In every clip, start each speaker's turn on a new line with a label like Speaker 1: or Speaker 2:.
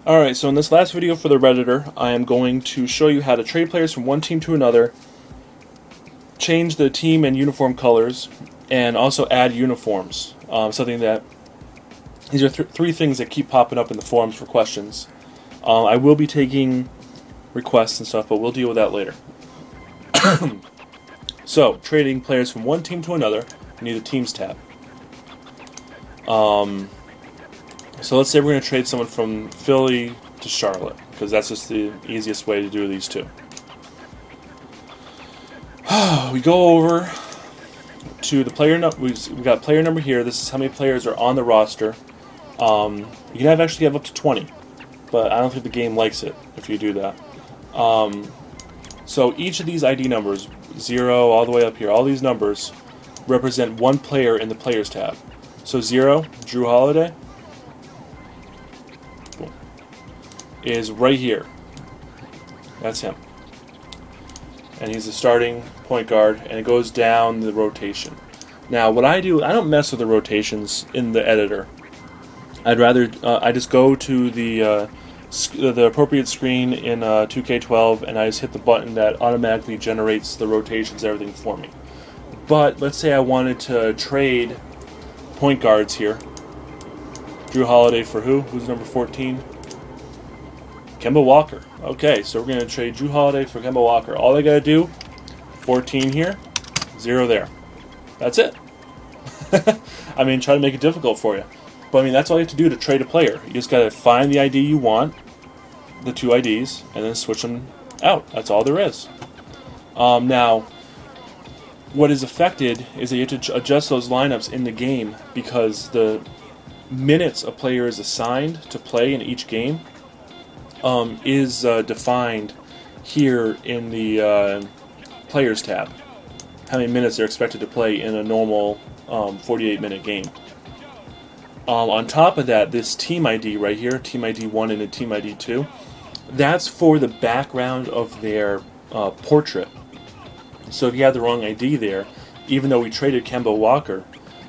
Speaker 1: Alright, so in this last video for the REDitor, I am going to show you how to trade players from one team to another, change the team and uniform colors, and also add uniforms. These are three things that keep popping up in the forums for questions. I will be taking requests and stuff, but we'll deal with that later. So, trading players from one team to another, you need the Teams tab. So let's say we're going to trade someone from Philly to Charlotte, because that's just the easiest way to do these two. We go over to the player number. We've got player number here. This is how many players are on the roster. You can actually have up to 20, but I don't think the game likes it if you do that. So each of these ID numbers, 0 all the way up here, all these numbers represent one player in the Players tab. So 0, Drew Holiday, is right here. That's him. And he's the starting point guard, and it goes down the rotation. Now, what I do, I don't mess with the rotations in the editor. I'd rather, I just go to the appropriate screen in 2K12, and I just hit the button that automatically generates the rotations, everything for me. But let's say I wanted to trade point guards here. Drew Holiday for who? Who's number 14? Kemba Walker. Okay, so we're going to trade Drew Holiday for Kemba Walker. All I got to do, 14 here, 0 there. That's it. I mean, try to make it difficult for you. But I mean, that's all you have to do to trade a player. You just got to find the ID you want, the two IDs, and then switch them out. That's all there is. Now, what is affected is that you have to adjust those lineups in the game, because the minutes a player is assigned to play in each game is defined here in the Players tab. How many minutes they're expected to play in a normal 48-minute game. On top of that, this Team ID right here, Team ID 1 and a Team ID 2, that's for the background of their portrait. So if you have the wrong ID there, even though we traded Kemba Walker,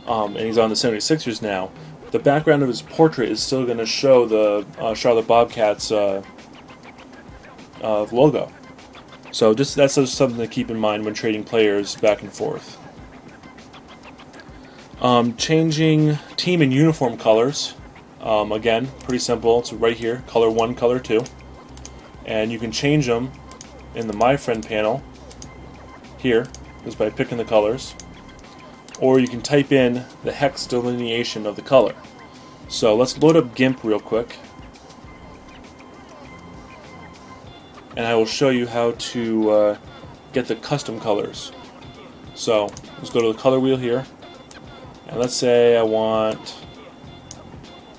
Speaker 1: and he's on the 76ers now, the background of his portrait is still going to show the Charlotte Bobcats logo. So that's just something to keep in mind when trading players back and forth. Changing team and uniform colors. Again, pretty simple. It's right here, color 1, color 2. And you can change them in the My Friend panel here, just by picking the colors. Or you can type in the hex delineation of the color. So let's load up GIMP real quick, and I will show you how to get the custom colors. So let's go to the color wheel here, and let's say I want,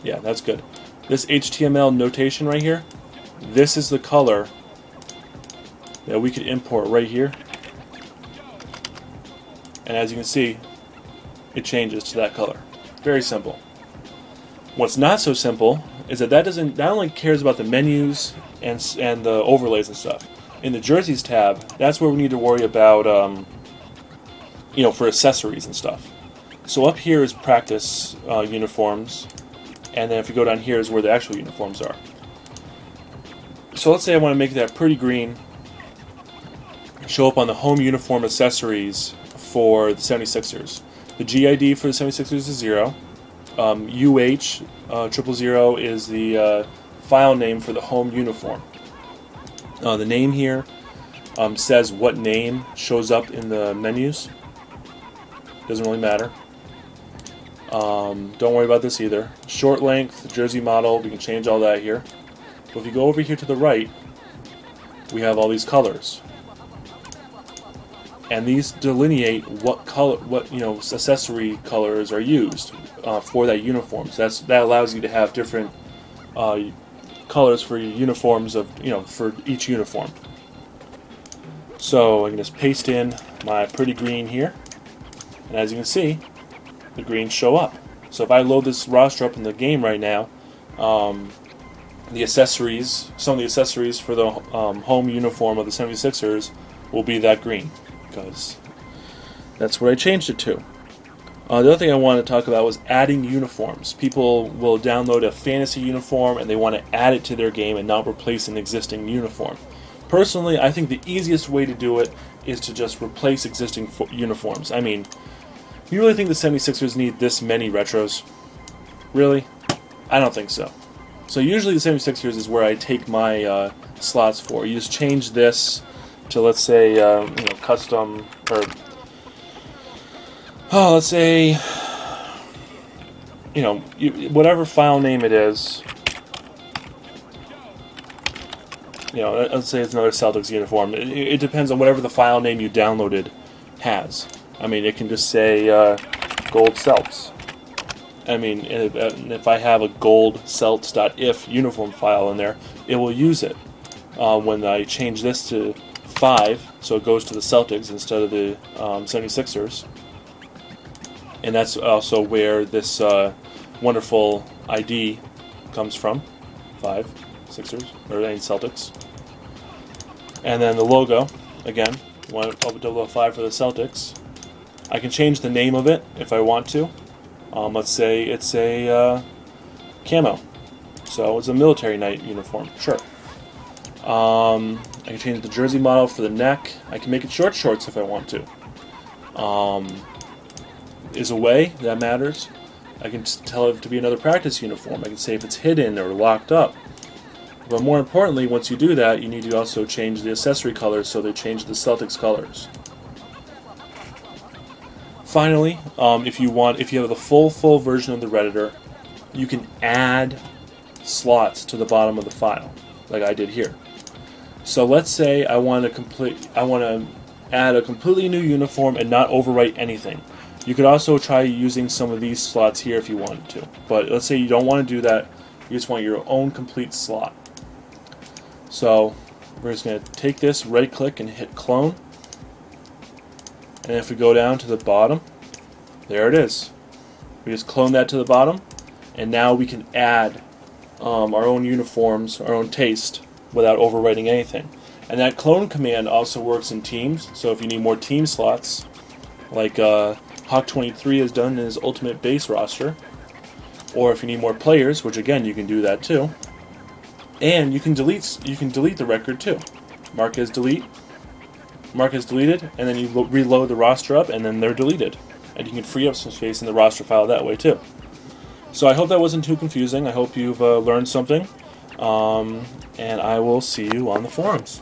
Speaker 1: yeah, that's good. This HTML notation right here, this is the color that we could import right here. And as you can see, it changes to that color. Very simple. What's not so simple is that only cares about the menus and the overlays and stuff. In the jerseys tab, that's where we need to worry about, for accessories and stuff. So up here is practice uniforms, and then if you go down here is where the actual uniforms are. So let's say I want to make that pretty green, show up on the home uniform accessories for the 76ers. The GID for the 76ers is 0. UH000 is the file name for the home uniform. The name here says what name shows up in the menus. Doesn't really matter. Don't worry about this either. Short length, jersey model, we can change all that here. But if you go over here to the right, we have all these colors. And these delineate what color, accessory colors are used for that uniform. So that allows you to have different colors for your uniforms for each uniform. So I can just paste in my pretty green here, and as you can see, the greens show up. So if I load this roster up in the game right now, the accessories, some of the accessories for the home uniform of the 76ers will be that green, because that's what I changed it to. The other thing I wanted to talk about was adding uniforms. People will download a fantasy uniform and they want to add it to their game and not replace an existing uniform. Personally, I think the easiest way to do it is to just replace existing uniforms. I mean, you really think the 76ers need this many retros? Really? I don't think so. So usually the 76ers is where I take my slots for. You just change this to, let's say, custom, or let's say, whatever file name it is. Let's say it's another Celtics uniform. It depends on whatever the file name you downloaded has. I mean, it can just say gold Celts. I mean, if I have a gold Celts.if uniform file in there, it will use it. When I change this to 5, so it goes to the Celtics instead of the 76ers. And that's also where this wonderful ID comes from. 5, Sixers, or Celtics. And then the logo, again, want to open 5 for the Celtics. I can change the name of it if I want to. Let's say it's a camo. So it's a military night uniform, sure. I can change the jersey model for the neck. I can make it short shorts if I want to. Is a way that matters. I can just tell it to be another practice uniform. I can say if it's hidden or locked up. But more importantly, once you do that, you need to also change the accessory colors so they change the Celtics colors. Finally, if you have the full version of the REDitor, you can add slots to the bottom of the file, like I did here. So let's say I want to add a completely new uniform and not overwrite anything. You could also try using some of these slots here if you wanted to. But let's say you don't want to do that, you just want your own complete slot. So we're just going to take this, right click and hit clone. And if we go down to the bottom, there it is. We just clone that to the bottom, and now we can add our own uniforms, our own taste, without overwriting anything. And that clone command also works in teams, so if you need more team slots, like Hawk23 has done in his Ultimate Base roster, or if you need more players, which again you can do that too, and you can delete the record too. Mark as deleted, and then you reload the roster up, and then they're deleted. And you can free up some space in the roster file that way too. So I hope that wasn't too confusing. I hope you've learned something, and I will see you on the forums.